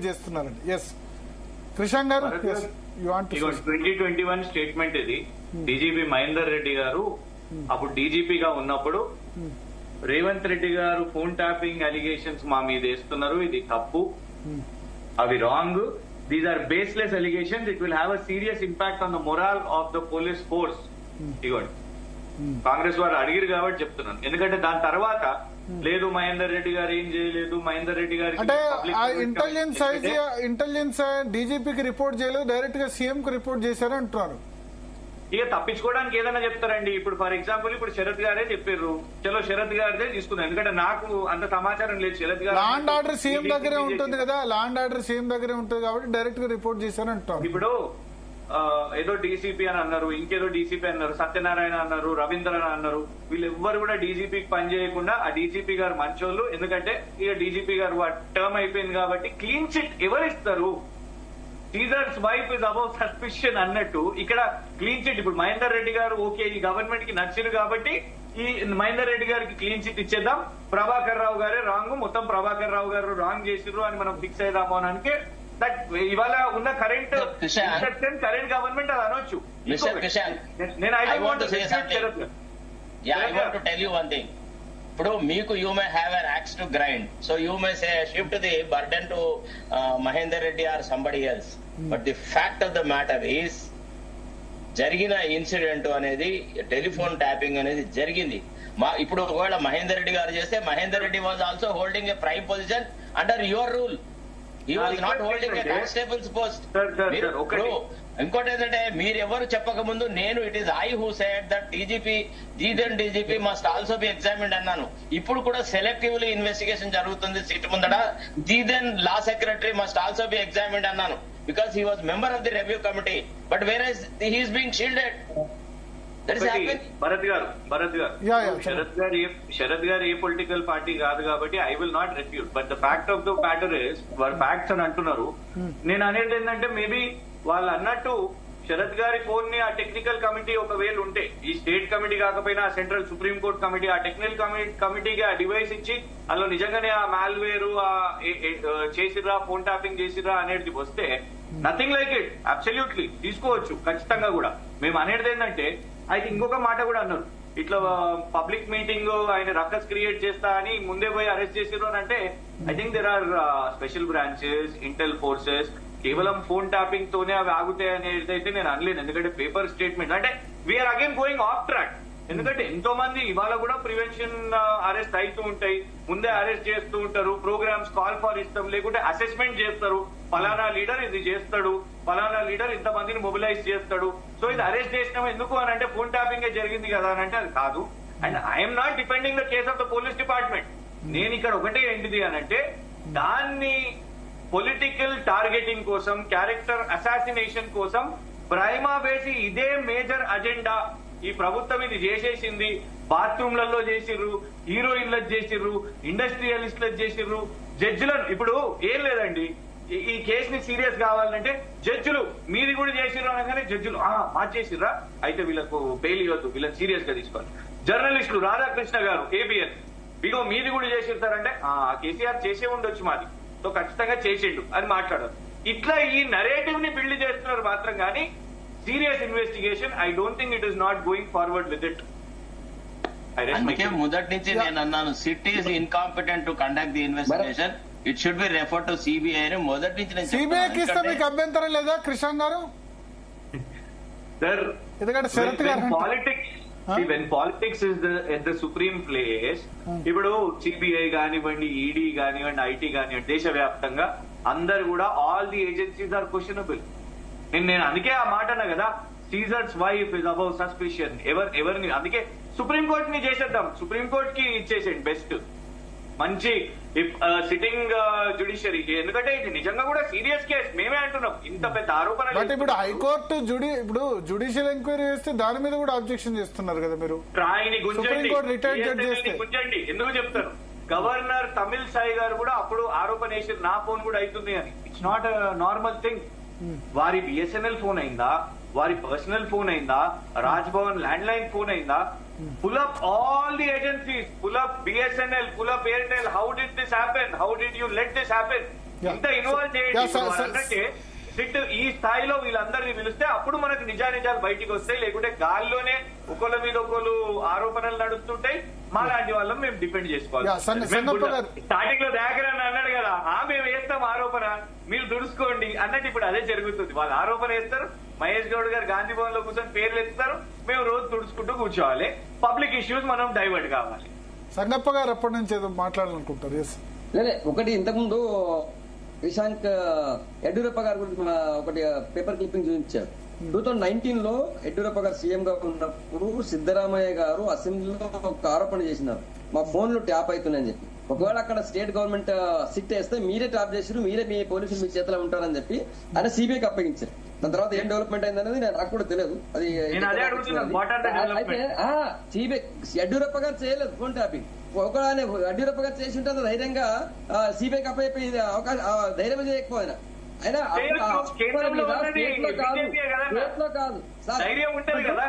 చేస్తున్నారండి. ఎస్ క్రిషాంక్ గారు, you want to 2021 statement ఇది. డీజీపీ మహేందర్ రెడ్డి గారు అప్పుడు డీజీపీగా ఉన్నప్పుడు రేవంత్ రెడ్డి గారు ఫోన్ ట్యాపింగ్ అలిగేషన్స్ మా మీద వేస్తున్నారు, ఇది తప్పు, అవి wrong, these are baseless allegations, it will have a serious impact on the morale of the police force. ఇవ్వండి, కాంగ్రెస్ వారు అడిగిరు కాబట్టి చెప్తున్నాను. ఎందుకంటే దాని తర్వాత లేదు మహేందర్ రెడ్డి గారు ఏం చేయలేదు, మహేందర్ రెడ్డి గారు అంటే ఇంటెలిజెన్స్ డీజీపీకి రిపోర్ట్ చేయలేదు, డైరెక్ట్ గా సీఎం కు రిపోర్ట్ చేశారు అంటున్నారు. ఇక తప్పించుకోవడానికి ఏదైనా చెప్తారండి. ఇప్పుడు ఫర్ ఎగ్జాంపుల్ ఇప్పుడు శరత్ గారే చెప్పారు, చలో శరత్ గారిదే తీసుకున్నాను, ఎందుకంటే నాకు అంత సమాచారం లేదు. శరత్ గారు లా అండ్ ఆర్డర్ సీఎం దగ్గరే ఉంటుంది కదా, లా అండ్ ఆర్డర్ సీఎం దగ్గరే ఉంటుంది కాబట్టి డైరెక్ట్ గా రిపోర్ట్ చేశారు అంటున్నారు. ఇప్పుడు ఏదో డీసీపీ అని అన్నారు, ఇంకేదో డీసీపీ అన్నారు, సత్యనారాయణ అన్నారు, రవీంద్రన్ అన్నారు, వీళ్ళెవ్వరు కూడా డీజీపీకి పని చేయకుండా ఆ డీజీపీ గారు మంచోళ్ళు, ఎందుకంటే ఇక డీజీపీ గారు టర్మ్ అయిపోయింది కాబట్టి క్లీన్ చిట్ ఎవరిస్తారు? Caesar's wife is above suspicion అన్నట్టు ఇక్కడ క్లీన్ చిట్ ఇప్పుడు మహేందర్ రెడ్డి గారు ఓకే ఈ గవర్నమెంట్ కి నచ్చింది కాబట్టి ఈ మహేందర్ రెడ్డి గారికి క్లీన్ చిట్ ఇచ్చేద్దాం, ప్రభాకర్ రావు గారే రాంగ్, మొత్తం ప్రభాకర్ రావు గారు రాంగ్ చేసిర్రు అని మనం ఫిక్స్ అయిదాము అనడానికి దట్ ఇవాళ ఉన్న కరెంట్ గవర్నమెంట్ అది అనొచ్చు. నేను I want to tell you one thing. ఇప్పుడు మీకు you may have an axe to grind, so you may say shift the burden to Mahender Reddy or somebody else, but the fact of the matter is జరిగిన incident అనేది telephone tapping అనేది జరిగింది. ఇప్పుడు ఒకవేళ మహేందర్ రెడ్డి గారు చేస్తే Mahender Reddy was also holding a prime position under your rule. He was not holding a constable's post. ఇంకోటి ఏంటంటే మీరు ఎవరు చెప్పక ముందు నేను it is I who said that DGP must also be examined అన్నాను. ఇప్పుడు కూడా సెలెక్టివ్లీ ఇన్వెస్టిగేషన్ జరుగుతుంది సీట్ ముందట, the then law secretary must also be examined అన్నాను, because he was member of the review committee, but where he is being shielded. Bharat గారు శరత్ గారు ఏ political party కాదు కాబట్టి I will not refute, but the fact of the matter is facts అని అంటున్నారు. నేను అనేది ఏంటంటే మేబీ వాళ్ళు అన్నట్టు శరత్ గారి ఫోన్ ని ఆ టెక్నికల్ కమిటీ ఒకవేళ ఉంటే, ఈ స్టేట్ కమిటీ కాకపోయినా ఆ సెంట్రల్ సుప్రీం కోర్ట్ కమిటీ ఆ టెక్నికల్ కమిటీకి ఆ డివైస్ ఇచ్చి అందులో నిజంగానే ఆ మాల్వేర్ చేసిర్రా ఫోన్ ట్యాపింగ్ చేసిర్రా అనేది వస్తే నథింగ్ లైక్ ఇట్, అబ్సల్యూట్లీ తీసుకోవచ్చు ఖచ్చితంగా కూడా. మేము అనేది ఏంటంటే అయితే ఇంకొక మాట కూడా అన్నారు, ఇట్లా పబ్లిక్ మీటింగ్ ఆయన రక్కస్ క్రియేట్ చేస్తా అని ముందే పోయి అరెస్ట్ చేసిర్రు అని అంటే I think there are special branches, intel forces, కేవలం ఫోన్ ట్యాపింగ్ తోనే అవి ఆగుతాయి అనేది అయితే నేను అనలేను. ఎందుకంటే పేపర్ స్టేట్మెంట్ అంటే we're again going off track. ఎందుకంటే ఎంతో మంది ఇవాళ కూడా ప్రివెన్షన్ అరెస్ట్ అవుతూ ఉంటాయి, ముందే అరెస్ట్ చేస్తూ ఉంటారు, ప్రోగ్రామ్స్ కాల్ ఫర్ ఇస్తాం, లేకుంటే అసెస్మెంట్ చేస్తారు, ఫలానా లీడర్ ఇది చేస్తాడు, ఫలానా లీడర్ ఇంతమందిని మొబిలైజ్ చేస్తాడు, సో ఇది అరెస్ట్ చేసినాం ఎందుకు అని అంటే ఫోన్ ట్యాపింగ్ జరిగింది కదా అని అంటే అది కాదు. And I'm not depending the case of the police department. నేను ఇక్కడ ఒకటే ఏంటిది అని అంటే దాన్ని పొలిటికల్ టార్గెటింగ్ కోసం, క్యారెక్టర్ అసాసినేషన్ కోసం ప్రైమా వేసి ఇదే మేజర్ అజెండా ఈ ప్రభుత్వం ఇది చేసేసింది, బాత్రూమ్లలో చేసిర్రు, హీరోయిన్లకు చేసిర్రు, ఇండస్ట్రియలిస్టులకు చేసిర్రు, జడ్జిలను ఇప్పుడు ఏం లేదండి ఈ కేసుని సీరియస్ కావాలంటే జడ్జిలు మీది కూడా చేసిర్రు అనగానే జడ్జిలు మార్చేసిర్రా అయితే వీళ్ళకు బెయిల్ ఇవ్వద్దు, వీళ్ళని సీరియస్ గా తీసుకోవాలి. జర్నలిస్టులు రాధాకృష్ణ గారు ఏబిఎన్ ఇగో మీది కూడా చేసిర్తారంటే కేసీఆర్ చేసే ఉండొచ్చు మాది, సో ఖచ్చితంగా చేసిండు అని మాట్లాడారు. ఇట్లా ఈ నరేటివ్ ని బిల్డ్ చేస్తున్నారు మాత్రం కానీ serious investigation I don't think it is not going forward with it. అందుకే మొదటి నుంచి నేను అన్నాను SIT is incompetent to conduct the investigation, it should be refer to CBI అని మొదటి నుంచి. సిబిఐకి ఇస్తే మీకు అభ్యంతరం లేదా క్రిషాంక్ గారు? సార్ ఎందుకంటే శరత్ గారు when politics is at the supreme place, ఇప్పుడు సిబిఐ కానివ్వండి, ఈడీ కానివ్వండి, ఐటీ కానివ్వండి, దేశవ్యాప్తంగా అందరు కూడా all the agencies are questionable. నేను అందుకే ఆ మాట అన్నా కదా, Caesar's wife is above suspicion. ఎవరిని అందుకే సుప్రీంకోర్టు ని చేసేద్దాం, సుప్రీంకోర్టు కి ఇచ్చేసేయండి బెస్ట్, మంచి సిట్టింగ్ జ్యుడిషియరీకి. ఎందుకంటే ఇది నిజంగా కూడా సీరియస్ కేసు, మేమే అంటున్నాం ఇంత పెద్ద ఆరోపణ. బట్ ఇప్పుడు హైకోర్టు ఇప్పుడు జ్యుడిషియల్ ఎంక్వైరీ చేస్తే దాని మీద కూడా అబ్జెక్షన్ చేస్తున్నారు కదా మీరు. ట్రాయ్ని గుంజండి ఎందుకు చెప్తారు? గవర్నర్ తమిళ్ సాయి గారు కూడా అప్పుడు ఆరోపణ వేసి నా ఫోన్ కూడా అవుతుంది అని. It's not normal thing. వారి బిఎస్ఎన్ఎల్ ఫోన్ అయిందా, వారి పర్సనల్ ఫోన్ అయిందా, Raj Bhavan land line phone అయిందా, pull up all the agencies, pull up BSNL, pull up Airtel. How did this happen? How did you let this happen? ఇంత involve చేయండి. SIT ఈ స్థాయిలో వీళ్ళందరినీ పిలిస్తే అప్పుడు మనకు నిజానిజాలు బయటికి వస్తాయి. లేకుంటే గాల్లోనే ఒకళ్ళ మీద ఒకళ్ళు ఆరోపణలు నడుస్తుంటాయి. మా లాంటి వాళ్ళం మేము డిపెండ్ చేసుకోవాలి. స్టార్టింగ్ లో దాకర్ అని అన్నాడు కదా, మేము వేస్తాం ఆరోపణ, మీరు దుడుచుకోండి అన్నట్టు ఇప్పుడు అదే జరుగుతుంది. వాళ్ళు ఆరోపణ వేస్తారు, మహేష్ గౌడ్ గారు గాంధీ భవన్ లో కూర్చొని పేర్లు ఎత్తుతారు, మేము రోజు తుడుచుకుంటూ కూర్చోవాలి. పబ్లిక్ ఇష్యూస్ మనం డైవర్ట్ కావాలి. సంగప్ప గారు అప్పటి నుంచి ఏదో మాట్లాడాలనుకుంటారు. లేదే ఒకటి ఇంతకుముందు శ్రీశాంక్ యడ్యూరప్ప గారి గురించి ఒకటి పేపర్ క్లిప్పింగ్ చూపించారు. 2019 లో యడ్యూరప్ప గారు సీఎం గా ఉన్నప్పుడు సిద్దరామయ్య గారు అసెంబ్లీలో ఒక ఆరోపణ చేసినారు, మా ఫోన్లు ట్యాప్ అవుతున్నాయని చెప్పి. ఒకవేళ అక్కడ స్టేట్ గవర్నమెంట్ సిట్ వేస్తే మీరే ట్యాప్ చేసారు, మీరే మీ పోలీసులు మీ చేతిలో ఉంటారని చెప్పి ఆయన సిబిఐకి అప్పగించారు. దాని తర్వాత ఏం డెవలప్మెంట్ అయిందనేది నాకు కూడా తెలియదు. అది అయితే సిబిఐ యడ్యూరప్ప గారు చేయలేదు ఫోన్ ట్యాపింగ్. ఒకవేళ యడ్యూరప్ప గారు చేసి ఉంటే ధైర్యంగా సిబిఐకి అప్పయిపోయి ధైర్యం చేయకపోయినా అయినా కాదు ధైర్యం ఉంటది కదా,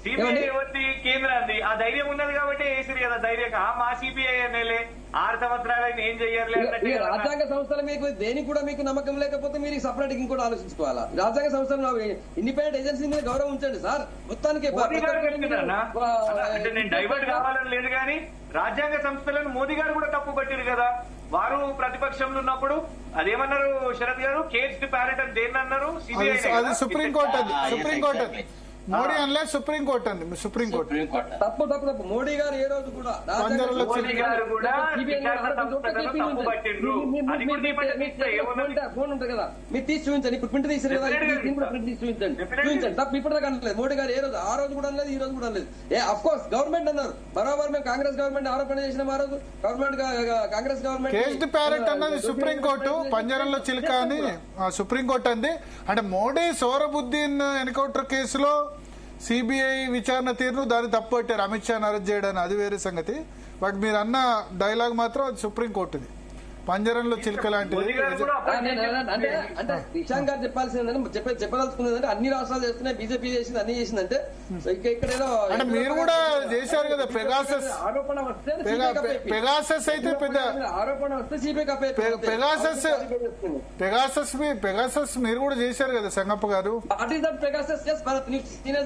సిబిఐ ఎవరిది కేంద్రాన్ని, ఆ ధైర్యం ఉన్నది కాబట్టి వేసిరు కదా ధైర్యంగా. మా సిబిఐ అనేలే 6 సంవత్సరాలకి ఏం చెయ్యాలి. రాజ్యాంగ సంస్థలు మీకు దేనికి కూడా మీకు నమ్మకం లేకపోతే మీరు సపరేట్ ఇంకోటి ఆలోచించుకోవాలా. రాజ్యాంగ సంస్థలు ఇండిపెండెంట్ ఏజెన్సీ మీద గౌరవం ఉంచండి సార్. మొత్తానికి నేను డైవర్ట్ కావాలని లేదు కానీ రాజ్యాంగ సంస్థలను మోదీ గారు కూడా తప్పు పట్టిరు కదా. వారు ప్రతిపక్షంలో ఉన్నప్పుడు అదేమన్నారు శరత్ గారు, కేజ్డ్ ప్యారెంట్ అని దేన్ని అన్నారు? సిబిఐ. అది సుప్రీంకోర్టు, సుప్రీంకోర్టు మోడీ అనలే, సుప్రీంకోర్టు అండి. సుప్రీంకోర్టు తప్పు. మోడీ గారు ఏ రోజు కూడా ఫోన్ ఉంటుంది కదా, మీరు తీసి చూపించండి. ఇప్పుడు ప్రింట్ తీసారు కదా, చూపించండి. తప్పు ఇప్పుడు అనలేదు మోడీ గారు ఏ రోజు. ఆ రోజు కూడా అనలేదు, ఈ రోజు కూడా అనలేదు. అఫ్ కోర్స్ గవర్నమెంట్ అన్నారు బరాబర్. మేము కాంగ్రెస్ గవర్నమెంట్ ఆరోపణ చేసినాం ఆ రోజు. Government Congress government caged parent అన్నది సుప్రీంకోర్టు, పంజరంలో చిలుక అని సుప్రీంకోర్టు అంది. అంటే మోడీ సౌరబుద్దీన్ ఎన్కౌంటర్ కేసులో సిబిఐ విచారణ తీరును దాన్ని తప్పుపట్టారు, అమిత్ షాను అరెస్ట్ చేయడానికి. అది వేరే సంగతి. బట్ మీరు అన్న డైలాగ్ మాత్రం అది సుప్రీంకోర్టుది, పంజరంలో చిలుక లాంటిది. అంటే శ్రీశాంక్ గారు చెప్పదలుచుకున్నదంటే అన్ని రాష్ట్రాలు చేస్తున్నాయి, బీజేపీ చేసింది, అన్ని చేసిందంటే ఇక్కడ ఏదో అంటే మీరు కూడా చేశారు కదా. పెగాసస్ ఆరోపణ వస్తే పెగాసస్ అయితే పెద్ద ఆరోపణ వస్తే సిబిఐ పెగాసస్ మీరు కూడా చేశారు కదా సంగప్ప గారు.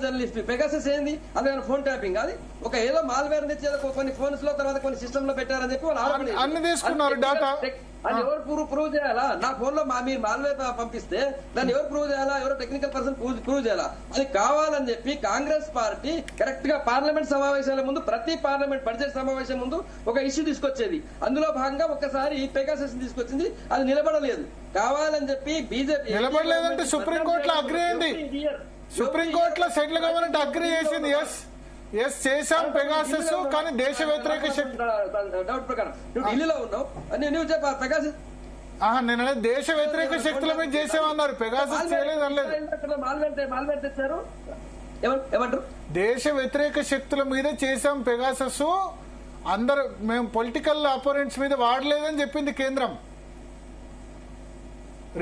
జర్నలిస్ట్ పెగాసస్ ఏంది? అది ఫోన్ ట్యాపింగ్. అది ఒక ఏదో మాల్వేర్ నుంచి కొన్ని ఫోన్స్ లో తర్వాత కొన్ని సిస్టమ్ లో పెట్టారని చెప్పి వాళ్ళు అన్ని తీసుకున్నారు డేటా. అది ఎవరు ప్రూవ్ చేయాలా? నా ఫోన్ లో మీరు మాల్వేర్ పంపిస్తే దాన్ని ఎవరు ప్రూవ్ చేయాలా? ఎవరో టెక్నికల్ పర్సన్ ప్రూవ్ చేయాలా? అది కావాలని చెప్పి కాంగ్రెస్ పార్టీ కరెక్ట్ గా పార్లమెంట్ సమావేశాల ముందు, ప్రతి పార్లమెంట్ బడ్జెట్ సమావేశం ముందు ఒక ఇష్యూ తీసుకొచ్చేది. అందులో భాగంగా ఒక్కసారి పెగాసస్ తీసుకొచ్చింది, అది నిలబడలేదు. కావాలని చెప్పి బీజేపీ నిలబడలేదంటే సుప్రీంకోర్టులో అగ్రి అయింది. సుప్రీంకోర్టులో సెంట్రల్ గవర్నమెంట్ అగ్రి చేసింది. ఎస్ చేశాం పెగాసస్, కానీ దేశ వ్యతిరేక శక్తి డౌట్ ప్రకారం నువ్వు ఢిల్లీలో ఉన్నావు అని నువ్వు చెప్పా పెగాసస్. నేను దేశ వ్యతిరేక శక్తుల మీద చేసామన్నారు, పెగాసస్ చేయలేదు అనలేదు. మాల్వేర్ తెచ్చారు ఏమంటారు? దేశ వ్యతిరేక శక్తుల మీద చేశాం పెగాసస్, అందరు మేము పొలిటికల్ అపోనెంట్స్ మీద వాడలేదని చెప్పింది కేంద్రం.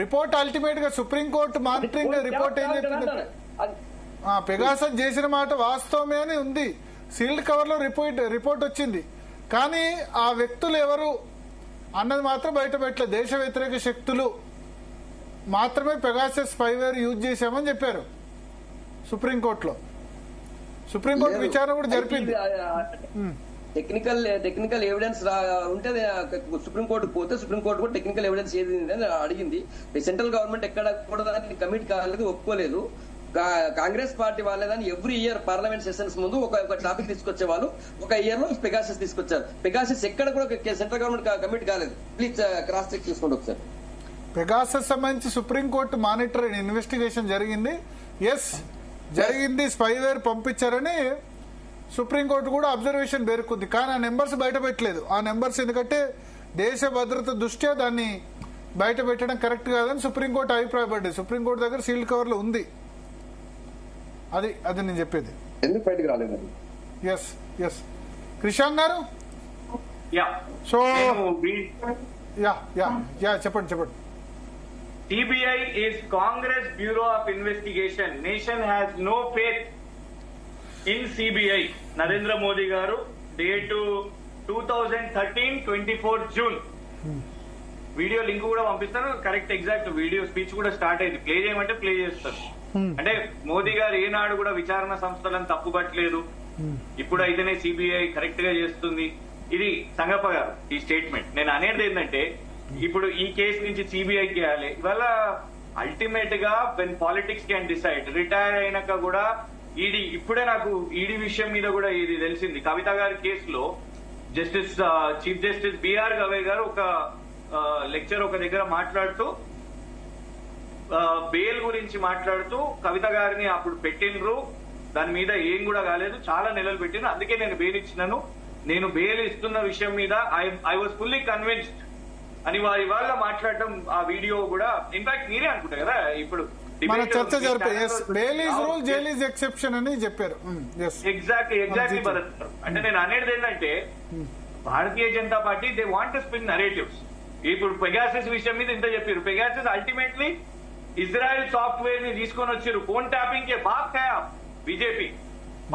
రిపోర్ట్ అల్టిమేట్ గా సుప్రీంకోర్టు మానిటరింగ్ రిపోర్ట్ ఏం చెప్పింది? పెగాసస్ చేసిన మాట వాస్తవమే అని ఉంది. సీల్డ్ కవర్ లో రిపోర్ట్ వచ్చింది. కానీ ఆ వ్యక్తులు ఎవరు అన్నది మాత్రం బయట పెట్టలేదు. దేశ వ్యతిరేక శక్తులు మాత్రమే పెగాసస్ స్పైవేర్ యూజ్ చేశామని చెప్పారు సుప్రీంకోర్టులో. సుప్రీంకోర్టు విచారణ కూడా జరిపింది. టెక్నికల్ ఎవిడెన్స్ ఉంటే సుప్రీంకోర్టుకు పోతే సుప్రీంకోర్టు కూడా టెక్నికల్ ఎవిడెన్స్ ఏది అని అడిగింది. సెంట్రల్ గవర్నమెంట్ ఎక్కడ కూడా దానికి కమిట్ కాలేదు, ఒప్పుకోలేదు. కాంగ్రెస్ పార్టీ వాళ్ళే దాన్ని ఎవ్రీ ఇయర్ పార్లమెంట్ సెషన్స్ ముందు ఒక టాపిక్ తీసుకొచ్చే వాళ్ళు. ఒక ఇయర్ లో పెగాసస్ తీసుకొచ్చారు. పెగాసస్ ఎక్కడ కూడా సెంట్రల్ గవర్నమెంట్ కమిట్ కాలేదు. ప్లీజ్ క్రాస్ చెక్ చేసుకోండి ఒకసారి. పెగాసస్ సంబంధించి సుప్రీంకోర్టు మానిటరింగ్ ఇన్వెస్టిగేషన్ జరిగింది. ఎస్ జరిగింది, స్పైవేర్ పంపించారని సుప్రీంకోర్టు కూడా అబ్జర్వేషన్ పేర్కొంది. కానీ ఆ నెంబర్స్ బయట పెట్టలేదు. ఆ నెంబర్స్ ఎందుకంటే దేశ భద్రత దృష్ట్యా దాన్ని బయట పెట్టడం కరెక్ట్ కాదని సుప్రీంకోర్టు అభిప్రాయపడ్డది. సుప్రీంకోర్టు దగ్గర సీల్డ్ కవర్ లో ఉంది. అది నేను చెప్పేది. ఎందుకు బయటకు రాలేదు? ఎస్ క్రిషాంక్ గారు. సో చెప్పండి. CBI is Congress Bureau of Investigation. Nation has no faith in CBI. Narendra Modi garu date 2013 24 June. Video link కూడా పంపిస్తాను, కరెక్ట్ ఎగ్జాక్ట్ వీడియో స్పీచ్ కూడా స్టార్ట్ అయింది. ప్లే చేయమంటే ప్లే చేస్తాను. అంటే మోదీ గారు ఏనాడు కూడా విచారణ సంస్థలను తప్పుపట్టలేదు, ఇప్పుడు అయితేనే సిబిఐ కరెక్ట్ గా చేస్తుంది. ఇది సంగప్ప గారు ఈ స్టేట్మెంట్. నేను అనేది ఏంటంటే ఇప్పుడు ఈ కేసు నుంచి సిబిఐకి వేయాలి. ఇవాళ అల్టిమేట్ గా when politics can decide, retire అయినాక కూడా ఈడీ, ఇప్పుడే నాకు ఈడీ విషయం మీద కూడా ఇది తెలిసింది. కవిత గారి కేసులో justice chief justice BR Gavai గారు ఒక లెక్చర్ ఒక దగ్గర మాట్లాడుతూ బెయిల్ గురించి మాట్లాడుతూ కవిత గారిని అప్పుడు పెట్టినరు, దాని మీద ఏం కూడా కాలేదు, చాలా నెలలు పెట్టిన, అందుకే నేను బెయిల్ ఇచ్చినాను, నేను బెయిల్ ఇస్తున్న విషయం మీద ఐ వాజ్ ఫుల్లీ కన్విన్స్డ్ అని వారి వాళ్ళ మాట్లాడటం. ఆ వీడియో కూడా ఇన్ఫాక్ట్ మీరే అనుకుంటా కదా ఇప్పుడు మన చర్చ జరిపే bail is rule, jail is exception అని చెప్పారు. ఎగ్జాక్ట్లీ భరత్. అంటే నేను అనేది ఏంటంటే Bharatiya Janata Party they want to spin narratives. ఇప్పుడు పెగాసస్ విషయం మీద ఇంత చెప్పారు. పెగాసస్ అల్టిమేట్లీ ఇజ్రాయెల్ సాఫ్ట్వేర్ ని తీసుకొని వచ్చారు. ఫోన్ ట్యాపింగ్ కే బాగ్ ఖయా బీజేపీ.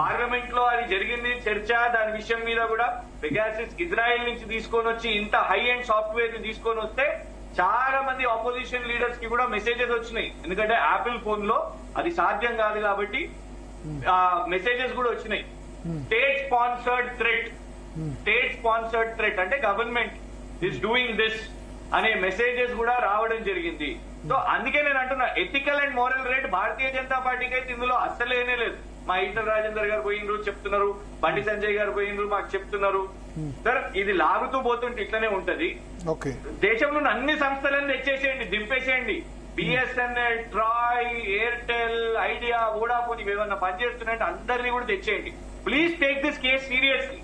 పార్లమెంట్ లో అది జరిగింది చర్చ, దాని విషయం మీద కూడా పెగాసస్ ఇజ్రాయెల్ నుంచి తీసుకొని వచ్చి ఇంత హై ఎండ్ సాఫ్ట్వేర్ ని తీసుకొని వస్తే చాలా మంది ఆపోజిషన్ లీడర్స్ కి కూడా మెసేజెస్ వచ్చినాయి. ఎందుకంటే యాపిల్ ఫోన్ లో అది సాధ్యం కాదు కాబట్టి మెసేజెస్ కూడా వచ్చినాయి. స్టేట్ స్పాన్సర్డ్ థ్రెట్ అంటే గవర్నమెంట్ ఈస్ డూయింగ్ దిస్ అనే మెసేజెస్ కూడా రావడం జరిగింది. సో అందుకే నేను అంటున్నా ethical and moral rate Bharatiya Janata పార్టీకి అయితే ఇందులో అస్సలేనే లేదు. మా ఈటల రాజేందర్ గారు పోయినరు చెప్తున్నారు, బండి సంజయ్ గారు పోయినరు మాకు చెప్తున్నారు. సార్ ఇది లాగుతూ పోతుంటే ఇట్లనే ఉంటది. దేశంలో అన్ని సంస్థలను తెచ్చేసేయండి, దింపేసేయండి. BSNL, TRAI, Airtel, Idea, Vodafone ఇవేమన్నా పనిచేస్తున్నాయంటే అందరినీ కూడా తెచ్చేయండి. Please take this case seriously.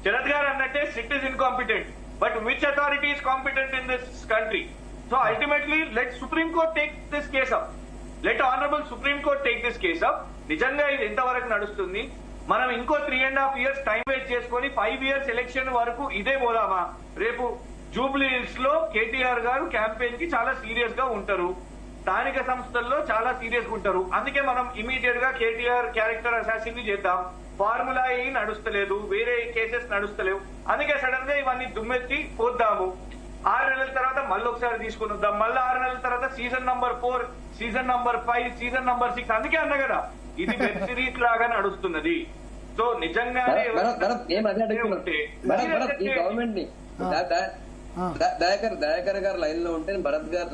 Sharat గారు అన్నట్టే SIT is incompetent, but which authority is competent in this country? So ultimately let Supreme Court take this case up. Let Honorable Supreme Court take this case up. నిజంగా ఇది ఎంతవరకు నడుస్తుంది? మనం ఇంకో 3.5 years time waste చేసుకుని 5 years election వరకు ఇదే పోదామా? రేపు జూబ్లీ హిల్స్ లో కేటీఆర్ గారు క్యాంపెయిన్ కి చాలా సీరియస్ గా ఉంటారు, స్థానిక సంస్థల్లో చాలా సీరియస్ గా ఉంటారు. అందుకే మనం ఇమీడియట్ గా కేటీఆర్ క్యారెక్టర్ అసాసిన్ ని చేద్దాం. ఫార్ములా ఏ నడుస్తలేదు, వేరే కేసెస్ నడుస్తలేవు, అందుకే సడన్ గా ఇవన్నీ దుమ్మెత్తి పోద్దాము. 6 నెలల తర్వాత మళ్ళీ ఒకసారి తీసుకుని వద్దాం, మళ్ళీ 6 నెలల తర్వాత season number 4, season number 5, season number 6. అందుకే అన్న కదా ఇది వెబ్ సిరీస్ లాగా నడుస్తున్నది. సో నిజంగానే గవర్నమెంట్ ని దయాకర్ గారు లైన్ లో ఉంటే భరత్ గారు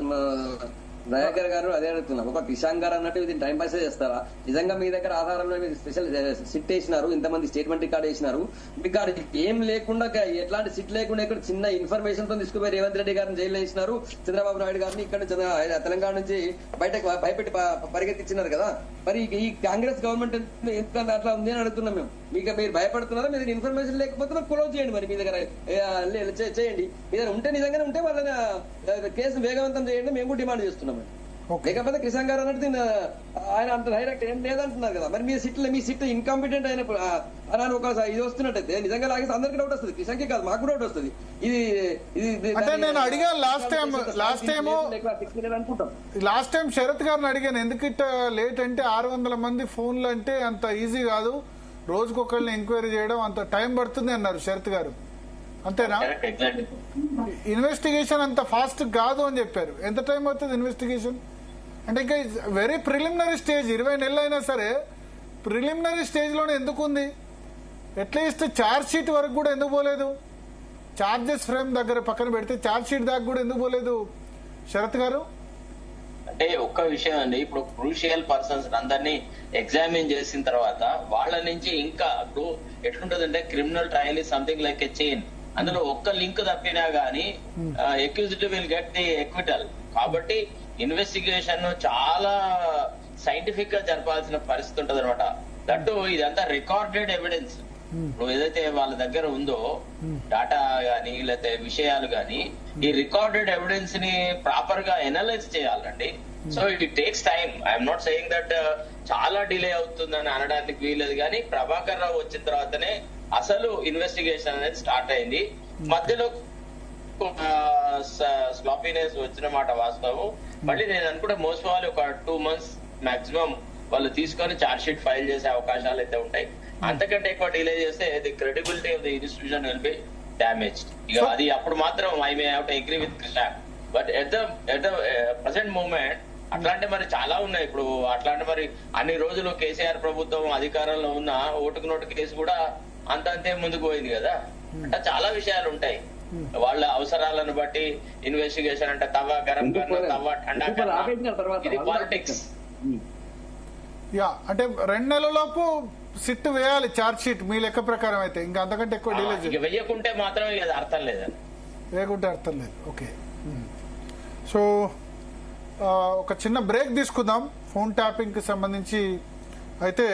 దయాకర్ గారు అదే అడుగుతున్నా. ఒక కిషాన్ గారు అన్నట్టు ఇది టైం పాస్ చేస్తారా? నిజంగా మీ దగ్గర ఆధారంలో మీరు స్పెషల్ సిట్ వేసినారు, ఇంతమంది స్టేట్మెంట్ రికార్డ్ వేసినారు, రికార్డ్ ఏం లేకుండా ఎట్లాంటి సిట్ లేకుండా ఇక్కడ చిన్న ఇన్ఫర్మేషన్ తో తీసుకుపోయి రేవంత్ రెడ్డి గారిని జైల్లో వేసినారు, చంద్రబాబు నాయుడు గారిని ఇక్కడ తెలంగాణ నుంచి బయటకు భయపెట్టి పరిగెత్తిచ్చినారు కదా. మరి ఈ కాంగ్రెస్ గవర్నమెంట్ ఎందుకంటే అట్లా ఉంది అని అడుగుతున్నాం మేము. మీకు మీరు భయపడుతున్నారా? మీ దగ్గర ఇన్ఫర్మేషన్ లేకపోతే క్లోజ్ చేయండి. మరి మీ దగ్గర చేయండి, మీ దగ్గర ఉంటే నిజంగానే ఉంటే వాళ్ళని కేసు వేగవంతం చేయండి, మేము కూడా డిమాండ్ చేస్తున్నాం. లేకపోతే కిషాన్ గారు అన్నట్టు ఆయన అంత డైరెక్ట్ ఏం లేదంటున్నారు కదా. మరి మీ సిట్ ఇన్కాంపిటెంట్ అయినప్పుడు అని ఒక ఇది వస్తున్నట్టయితే నిజంగా లాగేసి అందరికీ డౌట్ వస్తుంది, కిషాన్కి కాదు మాకు డౌట్ వస్తుంది. అంటే నేను అడిగాను లాస్ట్ టైం శరత్ గారిని అడిగాను, ఎందుకు ఇట్లా లేట్ అంటే 600 మంది ఫోన్లు అంటే అంత ఈజీ కాదు, రోజుకొకరిని ఎంక్వైరీ చేయడం అంత టైం పడుతుంది అన్నారు శరత్ గారు. అంతేనా? ఇన్వెస్టిగేషన్ అంత ఫాస్ట్ కాదు అని చెప్పారు. ఎంత టైం అవుతుంది ఇన్వెస్టిగేషన్ అంటే? ఇంకా వెరీ ప్రిలిమినరీ స్టేజ్, 20 నెలలు అయినా సరే ప్రిలిమినరీ స్టేజ్ లోనే ఎందుకు ఉంది? అట్లీస్ట్ ఛార్జ్ షీట్ వరకు కూడా ఎందుకు పోలేదు? ఛార్జెస్ ఫ్రేమ్ దగ్గర పక్కన పెడితే ఛార్జ్ షీట్ దాకా కూడా ఎందుకు పోలేదు శరత్ గారు? అంటే ఒక్క విషయం అండి, ఇప్పుడు క్రూషియల్ పర్సన్స్ అందరినీ ఎగ్జామిన్ చేసిన తర్వాత వాళ్ళ నుంచి ఇంకా ఇప్పుడు ఎట్లుంటదంటే criminal trial is something like a chain. అందులో ఒక్క లింక్ తప్పినా గానీ accused will get the acquittal. కాబట్టి ఇన్వెస్టిగేషన్ చాలా సైంటిఫిక్ గా జరపాల్సిన పరిస్థితి ఉంటది అనమాట. దట్టు ఇదంతా రికార్డెడ్ ఎవిడెన్స్. ఏదైతే వాళ్ళ దగ్గర ఉందో డాటా గానీ లేకపోతే విషయాలు గానీ ఈ రికార్డెడ్ ఎవిడెన్స్ ని ప్రాపర్ గా ఎనలైజ్ చేయాలండి. So it takes time. I'm not saying that చాలా డిలే అవుతుందని అనడానికి వీలేదు, కానీ ప్రభాకర్ రావు వచ్చిన తర్వాతనే అసలు ఇన్వెస్టిగేషన్ అనేది స్టార్ట్ అయింది. మధ్యలో స్లాపీనెస్ వచ్చిన మాట వాస్తవం. మళ్ళీ నేను అనుకుంటే మోస్ట్ ఆఫ్ ఆల్ ఒక 2 months మాక్సిమం వాళ్ళు తీసుకొని ఛార్జ్ షీట్ ఫైల్ చేసే అవకాశాలు అయితే ఉంటాయి. అంతకంటే ఎక్కువ డిలే చేస్తే the credibility of the institution will be damage. ఇక అది అప్పుడు మాత్రం I may have to agree with Krishna. But at the present moment అట్లాంటి మరి చాలా ఉన్నాయి. ఇప్పుడు అట్లాంటి మరి అన్ని రోజులు కేసీఆర్ ప్రభుత్వం అధికారంలో ఉన్న ఓటుకు నోటు కేసు కూడా అంతే ముందుకు పోయింది కదా. అంటే చాలా విషయాలు ఉంటాయి. వాళ్ళ అవసరాలను బట్టి ఇన్వెస్టిగేషన్ అంటే తవ్వ గరం కన్నా తవ్వ ఠండా కన్నా ఇది పాలిటిక్స్. యా అంటే 2 నెలలలోపు సిట్ వేయాలి చార్జ్ షీట్ మీ లెక్క ప్రకారం అయితే, ఇంకా అంతకంటే ఎక్కువ డిలే వెయ్యకుంటే మాత్రం ఇది అర్థం లేదని వేయకుంటే అర్థం లేదు. ఓకే, సో ఒక చిన్న బ్రేక్ తీసుకుందాం. ఫోన్ ట్యాపింగ్ కి సంబంధించి అయితే